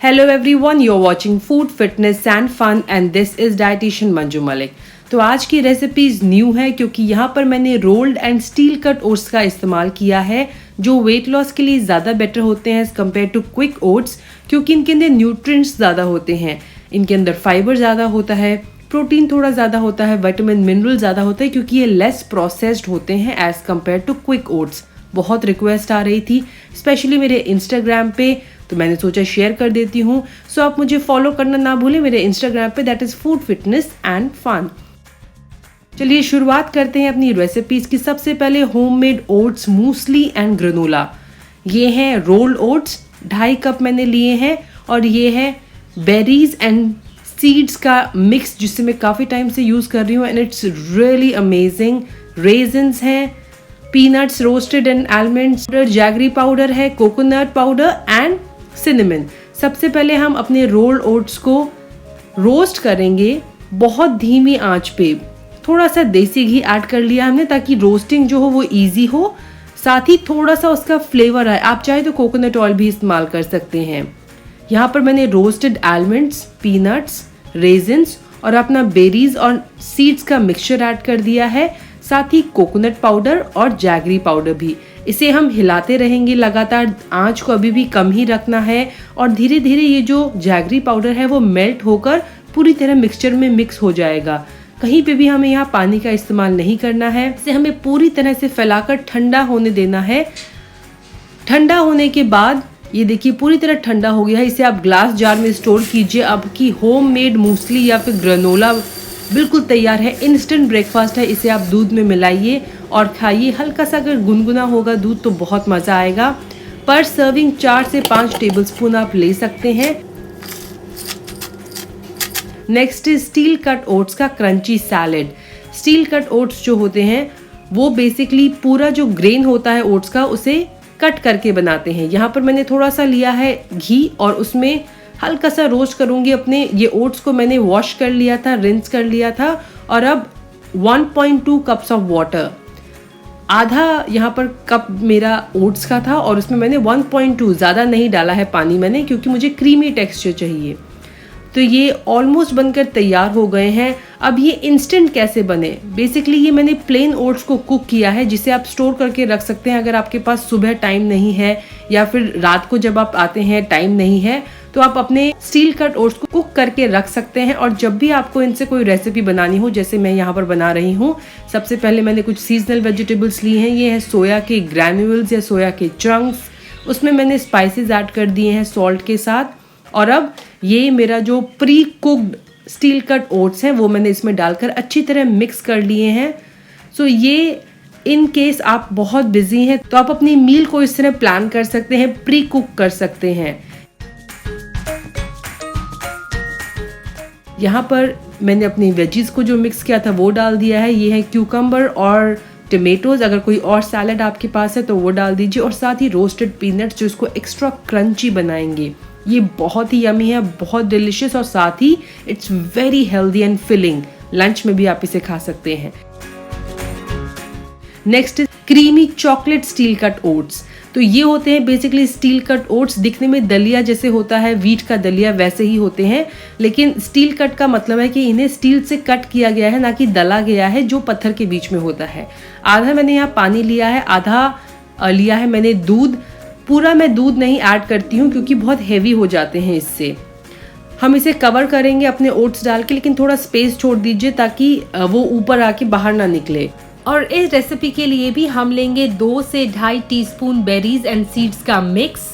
Hello everyone, you're watching Food, Fitness and Fun and this is Dietitian Manju Malik. तो आज की recipes new है क्योंकि यहाँ पर मैंने rolled and steel cut oats का इस्तेमाल किया है जो वेट लॉस के लिए ज़्यादा बेटर होते हैं as compared to quick oats, क्योंकि इनके अंदर न्यूट्रिएंट्स ज़्यादा होते हैं। इनके अंदर फाइबर ज़्यादा होता है, प्रोटीन थोड़ा ज़्यादा होता है, विटामिन मिनरल ज़्यादा होता है क्योंकि ये लेस प्रोसेस्ड होते हैं as compared to quick oats. बहुत रिक्वेस्ट आ रही थी स्पेशली मेरे इंस्टाग्राम पे, तो मैंने सोचा शेयर कर देती हूँ। सो आप मुझे फॉलो करना ना भूलें मेरे इंस्टाग्राम पे, that is food fitness and fun. चलिए शुरुआत करते हैं अपनी रेसिपीज की। सबसे पहले homemade oats muesli and granola. ये हैं रोल्ड ओट्स, 2.5 कप मैंने लिए हैं, और ये है बेरीज एंड सीड्स का मिक्स जिससे मैं काफ़ी टाइम से यूज़ कर रही हूँ and it's really amazing. Raisins हैं, peanuts roasted and almonds, jaggery powder है, कोकोनट पाउडर एंड सिनेमन। सबसे पहले हम अपने रोल्ड ओट्स को रोस्ट करेंगे बहुत धीमी आंच पे। थोड़ा सा देसी घी ऐड कर लिया हमने ताकि रोस्टिंग जो हो वो इजी हो, साथ ही थोड़ा सा उसका फ्लेवर आए। आप चाहे तो कोकोनट ऑयल भी इस्तेमाल कर सकते हैं। यहाँ पर मैंने रोस्टेड आलमंड्स, पीनट्स, रेजिन्स और अपना बेरीज और सीड्स का मिक्सचर ऐड कर दिया है, साथ ही कोकोनट पाउडर और जैगरी पाउडर भी। इसे हम हिलाते रहेंगे लगातार, आंच को अभी भी कम ही रखना है और धीरे धीरे ये जो जैगरी पाउडर है वो मेल्ट होकर पूरी तरह मिक्सचर में मिक्स हो जाएगा। कहीं पे भी हमें यहाँ पानी का इस्तेमाल नहीं करना है। इसे हमें पूरी तरह से फैलाकर ठंडा होने देना है। ठंडा होने के बाद ये देखिए पूरी तरह ठंडा हो गया है। इसे आप ग्लास जार में स्टोर कीजिए। आपकी होममेड मूसली या फिर ग्रेनोला बिल्कुल तैयार है। इंस्टेंट ब्रेकफास्ट है। इसे आप दूध में मिलाइए और खाइए। हल्का सा अगर गुनगुना होगा दूध तो बहुत मज़ा आएगा। पर सर्विंग 4 से 5 टेबलस्पून आप ले सकते हैं। Next is steel cut oats का crunchy salad. Steel cut oats जो होते हैं वो बेसिकली पूरा जो ग्रेन होता है ओट्स का उसे कट करके बनाते हैं। यहाँ पर मैंने थोड़ा सा लिया है घी और उसमें हल्का सा रोस्ट करूँगी अपने ये ओट्स को। मैंने वॉश कर लिया था, रिंस कर लिया था, और अब 1.2 कप्स ऑफ वाटर, आधा यहाँ पर कप मेरा ओट्स का था और उसमें मैंने 1.2, ज़्यादा नहीं डाला है पानी मैंने क्योंकि मुझे क्रीमी टेक्सचर चाहिए। तो ये ऑलमोस्ट बनकर तैयार हो गए हैं। अब ये इंस्टेंट कैसे बने? बेसिकली ये मैंने प्लेन ओट्स को कुक किया है जिसे आप स्टोर करके रख सकते हैं अगर आपके पास सुबह टाइम नहीं है या फिर रात को जब आप आते हैं टाइम नहीं है, तो आप अपने स्टील कट ओट्स को कुक करके रख सकते हैं। और जब भी आपको इनसे कोई रेसिपी बनानी हो, जैसे मैं यहाँ पर बना रही हूँ, सबसे पहले मैंने कुछ सीजनल वेजिटेबल्स लिए हैं। ये है सोया के ग्रैन्यूल्स या सोया के चंक्स। उसमें मैंने स्पाइसेस ऐड कर दिए हैं सॉल्ट के साथ। और अब ये मेरा जो pre cooked steel cut oats हैं वो मैंने इसमें डालकर अच्छी तरह मिक्स कर लिए हैं। सो ये इन केस आप बहुत बिजी हैं तो आप अपनी मील को इस तरह प्लान कर सकते हैं, प्री कुक कर सकते हैं। यहाँ पर मैंने अपनी वेजीज को जो मिक्स किया था वो डाल दिया है। ये है क्यूकम्बर और टमेटोज। अगर कोई और सैलड आपके पास है तो वो डाल दीजिए, और साथ ही रोस्टेड पीनट्स जो इसको एक्स्ट्रा क्रंची बनाएंगे। ये बहुत ही यमी है, बहुत डिलिशियस, और साथ ही it's very healthy and filling. Lunch में भी आप इसे खा सकते हैं। Next is creamy chocolate steel cut oats. तो ये होते हैं बेसिकली स्टील कट ओट्स। दिखने में दलिया जैसे होता है, वीट का दलिया वैसे ही होते हैं, लेकिन स्टील कट का मतलब है कि इन्हें स्टील से कट किया गया है, ना कि दला गया है जो पत्थर के बीच में होता है। आधा मैंने यहाँ पानी लिया है, आधा लिया है मैंने दूध। पूरा मैं दूध नहीं ऐड करती हूँ क्योंकि बहुत हेवी हो जाते हैं इससे। हम इसे कवर करेंगे अपने ओट्स डाल के, लेकिन थोड़ा स्पेस छोड़ दीजिए ताकि वो ऊपर आके बाहर ना निकले। और इस रेसिपी के लिए भी हम लेंगे 2 से 2.5 टीस्पून बेरीज एंड सीड्स का मिक्स।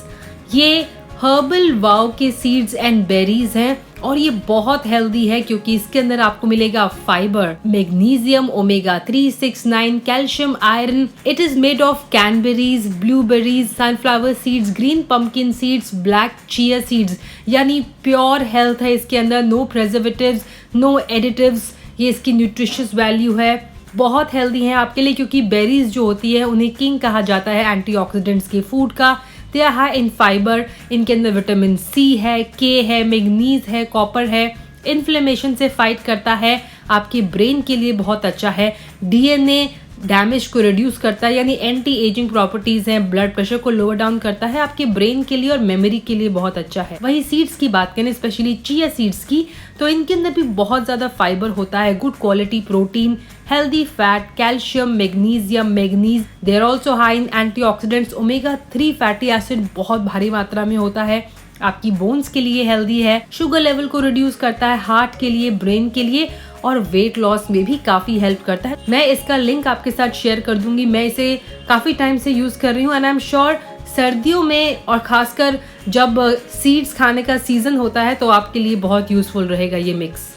ये हर्बल वाव के सीड्स एंड बेरीज हैं और ये बहुत हेल्दी है क्योंकि इसके अंदर आपको मिलेगा fibre, magnesium, omega 3, 6, 9, calcium, iron. It is made of cranberries, blueberries, sunflower seeds, green pumpkin seeds, black chia seeds, यानी प्योर हेल्थ है इसके अंदर। No preservatives, no additives. ये इसकी न्यूट्रिशियस वैल्यू है, बहुत हेल्दी है आपके लिए क्योंकि बेरीज जो होती है उन्हें किंग कहा जाता है एंटीऑक्सीडेंट्स के फूड का। They are high in fibre. इनके अंदर विटामिन सी है, के है, मैग्नीज है, कॉपर है। इन्फ्लेमेशन से फाइट करता है, आपके ब्रेन के लिए बहुत अच्छा है। डीएनए डैमेज को रिड्यूस करता है, यानी एंटी एजिंग प्रॉपर्टीज हैं, ब्लड प्रेशर को लोअर डाउन करता है, आपके ब्रेन के लिए और मेमोरी के लिए बहुत अच्छा है। वही सीड्स की बात करें, स्पेशली चिया सीड्स की, तो इनके अंदर भी बहुत ज्यादा फाइबर होता है, good quality protein, healthy fat, calcium, magnesium, manganese. They're also high in antioxidants, omega 3 fatty acid बहुत भारी मात्रा में होता है, आपकी बोन्स के लिए हेल्दी है, शुगर लेवल को रिड्यूस करता है, हार्ट के लिए, ब्रेन के लिए, और वेट लॉस में भी काफी हेल्प करता है। मैं इसका लिंक आपके साथ शेयर कर दूंगी। मैं इसे काफी टाइम से यूज कर रही हूँ एंड आई एम श्योर सर्दियों में और खासकर जब सीड्स खाने का सीजन होता है तो आपके लिए बहुत यूजफुल रहेगा ये मिक्स।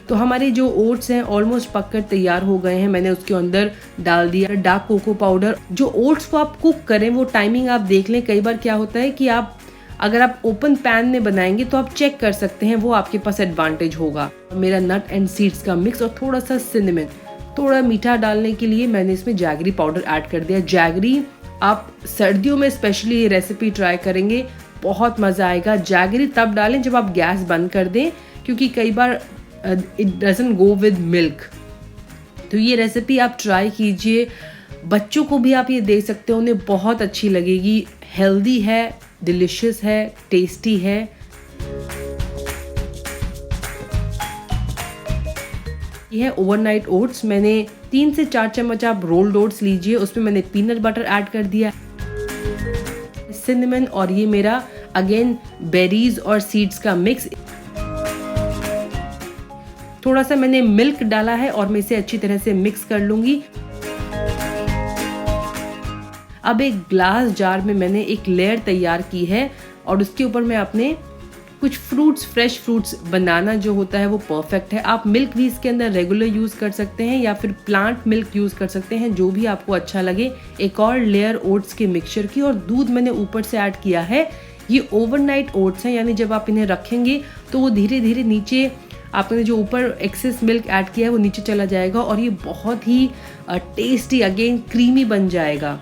तो हमारे जो ओट्स हैं ऑलमोस्ट पककर तैयार हो गए हैं। मैंने उसके अंदर डाल दिया डार्क कोको पाउडर। जो ओट्स को आप कुक करें वो टाइमिंग आप देख लें। कई बार क्या होता है कि अगर आप ओपन पैन में बनाएंगे तो आप चेक कर सकते हैं, वो आपके पास एडवांटेज होगा। मेरा नट एंड सीड्स का मिक्स और थोड़ा सा सिनेमन, थोड़ा मीठा डालने के लिए मैंने इसमें जैगरी पाउडर ऐड कर दिया। जैगरी आप सर्दियों में स्पेशली ये रेसिपी ट्राई करेंगे, बहुत मज़ा आएगा। जैगरी तब डालें जब आप गैस बंद कर दें, क्योंकि कई बार it doesn't go with milk. तो ये रेसिपी आप ट्राई कीजिए, बच्चों को भी आप ये दे सकते हो, उन्हें बहुत अच्छी लगेगी। हेल्दी है, डिलिशियस है, टेस्टी है। ये है ओवरनाइट ओट्स। मैंने 3 से 4 चम्मच आप रोल्ड ओट्स लीजिए, उसमें मैंने पीनट बटर ऐड कर दिया, सिनेमन, और ये मेरा अगेन बेरीज और सीड्स का मिक्स। थोड़ा सा मैंने मिल्क डाला है और मैं इसे अच्छी तरह से मिक्स कर लूंगी। अब एक ग्लास जार में मैंने एक लेयर तैयार की है और उसके ऊपर मैं अपने कुछ फ्रूट्स, फ्रेश फ्रूट्स, बनाना जो होता है वो परफेक्ट है। आप मिल्क भी इसके अंदर रेगुलर यूज कर सकते हैं या फिर प्लांट मिल्क यूज कर सकते हैं, जो भी आपको अच्छा लगे। एक और लेयर ओट्स के मिक्सचर की और दूध मैंने ऊपर से ऐड किया है। ये ओवरनाइट ओट्स हैं, यानी जब आप इन्हें रखेंगे तो वो धीरे धीरे नीचे, आपने जो ऊपर एक्सेस मिल्क ऐड किया है वो नीचे चला जाएगा और ये बहुत ही टेस्टी, अगेन क्रीमी बन जाएगा।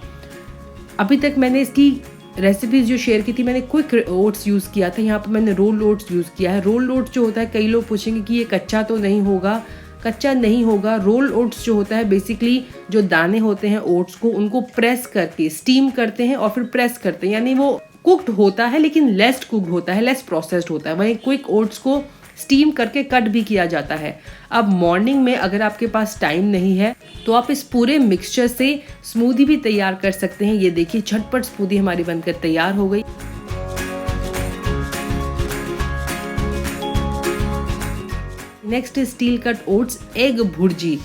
अभी तक मैंने इसकी रेसिपीज जो शेयर की थी, मैंने क्विक ओट्स यूज़ किया था। यहाँ पर मैंने रोल ओट्स यूज़ किया है। रोल ओट्स जो होता है, कई लोग पूछेंगे कि ये कच्चा तो नहीं होगा। कच्चा नहीं होगा। रोल ओट्स जो होता है, बेसिकली जो दाने होते हैं ओट्स को, उनको प्रेस करके स्टीम करते हैं और फिर प्रेस करते हैं, यानी वो कुक्ड होता है लेकिन लेस कुक्ड होता है, लेस प्रोसेस्ड होता है। वहीं क्विक ओट्स को स्टीम करके कट भी किया जाता है। अब मॉर्निंग में अगर आपके पास टाइम नहीं है तो आप इस पूरे मिक्सचर से स्मूदी भी तैयार कर सकते हैं। ये देखिए, झटपट स्मूदी हमारी बनकर तैयार हो गई। Next is steel cut oats egg bhurji.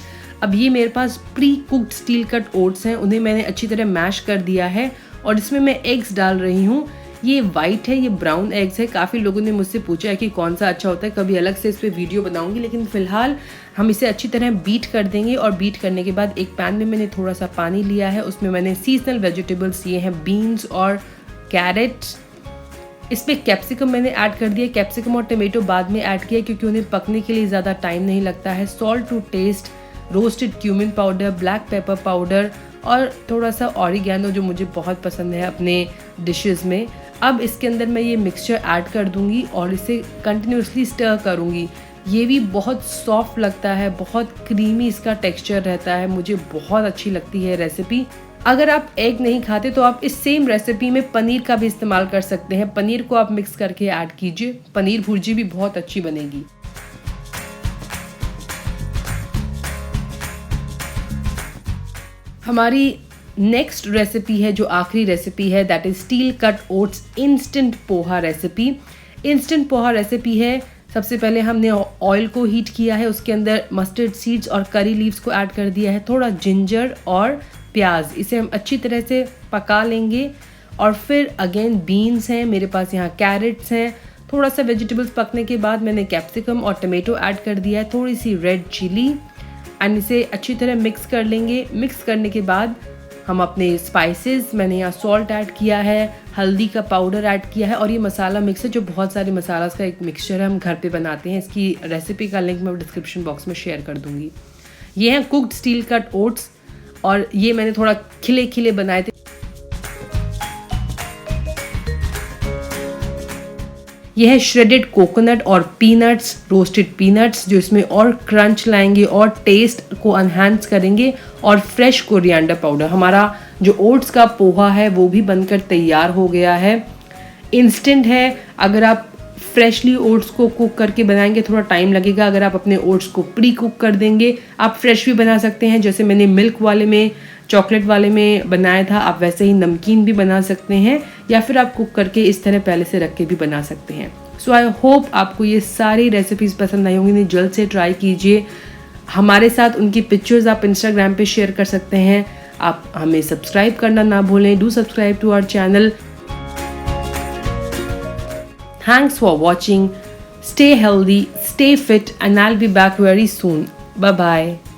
अब ये मेरे पास pre cooked steel cut oats हैं, उन्हें मैंने अच्छी तरह मैश कर दिया है और इसमें मैं एग्स डाल रही हूँ। ये वाइट है, ये ब्राउन एग्स है। काफ़ी लोगों ने मुझसे पूछा है कि कौन सा अच्छा होता है, कभी अलग से इस पर वीडियो बनाऊंगी, लेकिन फिलहाल हम इसे अच्छी तरह बीट कर देंगे। और बीट करने के बाद एक पैन में मैंने थोड़ा सा पानी लिया है, उसमें मैंने सीजनल वेजिटेबल्स लिए हैं, बीन्स और कैरेट्स। इस पर कैप्सिकम मैंने ऐड कर दिया। कैप्सिकम और टमेटो बाद में ऐड किया क्योंकि उन्हें पकने के लिए ज़्यादा टाइम नहीं लगता है। Salt to taste, roasted cumin powder, black pepper powder और थोड़ा सा ऑरिगेनो जो मुझे बहुत पसंद है अपने डिशेस में। अब इसके अंदर मैं ये मिक्सचर ऐड कर दूंगी और इसे कंटिन्यूसली स्टर करूंगी। ये भी बहुत सॉफ्ट लगता है, बहुत क्रीमी इसका टेक्सचर रहता है, मुझे बहुत अच्छी लगती है रेसिपी। अगर आप एग नहीं खाते तो आप इस सेम रेसिपी में पनीर का भी इस्तेमाल कर सकते हैं। पनीर को आप मिक्स करके ऐड कीजिए, पनीर भुर्जी भी बहुत अच्छी बनेगी। हमारी नेक्स्ट रेसिपी है, जो आखिरी रेसिपी है, that is steel cut oats instant poha recipe. Instant poha recipe है। सबसे पहले हमने ऑयल को हीट किया है, उसके अंदर मस्टर्ड सीड्स और करी लीव्स को ऐड कर दिया है, थोड़ा जिंजर और प्याज। इसे हम अच्छी तरह से पका लेंगे और फिर अगेन बीन्स हैं मेरे पास, यहाँ कैरेट्स हैं। थोड़ा सा वेजिटेबल्स पकने के बाद मैंने कैप्सिकम और टमेटो ऐड कर दिया है, थोड़ी सी रेड चिली, एंड इसे अच्छी तरह मिक्स कर लेंगे। मिक्स करने के बाद हम अपने स्पाइसेस, मैंने यहाँ सॉल्ट ऐड किया है, हल्दी का पाउडर ऐड किया है और ये मसाला मिक्स है जो बहुत सारे मसालास का एक मिक्सचर है, हम घर पे बनाते हैं। इसकी रेसिपी का लिंक मैं डिस्क्रिप्शन बॉक्स में शेयर कर दूंगी। ये हैं कुक्ड स्टील कट ओट्स और ये मैंने थोड़ा खिले खिले बनाए थे। यह है श्रेडेड कोकोनट और पीनट्स, रोस्टेड पीनट्स, जो इसमें और क्रंच लाएंगे और टेस्ट को एनहांस करेंगे, और फ्रेश कोरिएंडर पाउडर। हमारा जो ओट्स का पोहा है वो भी बनकर तैयार हो गया है। इंस्टेंट है, अगर आप फ्रेशली ओट्स को कुक करके बनाएंगे थोड़ा टाइम लगेगा। अगर आप अपने ओट्स को प्री कुक कर देंगे, आप फ्रेश भी बना सकते हैं, जैसे मैंने मिल्क वाले में, चॉकलेट वाले में बनाया था, आप वैसे ही नमकीन भी बना सकते हैं, या फिर आप कुक करके इस तरह पहले से रख के भी बना सकते हैं। सो आई होप आपको ये सारी रेसिपीज़ पसंद आई होंगी। जल्द से ट्राई कीजिए। हमारे साथ उनकी पिक्चर्स आप इंस्टाग्राम पे शेयर कर सकते हैं। आप हमें सब्सक्राइब करना ना भूलें। Do subscribe to our channel. Thanks for watching. Stay healthy, stay fit, and I'll be back very soon. Bye bye.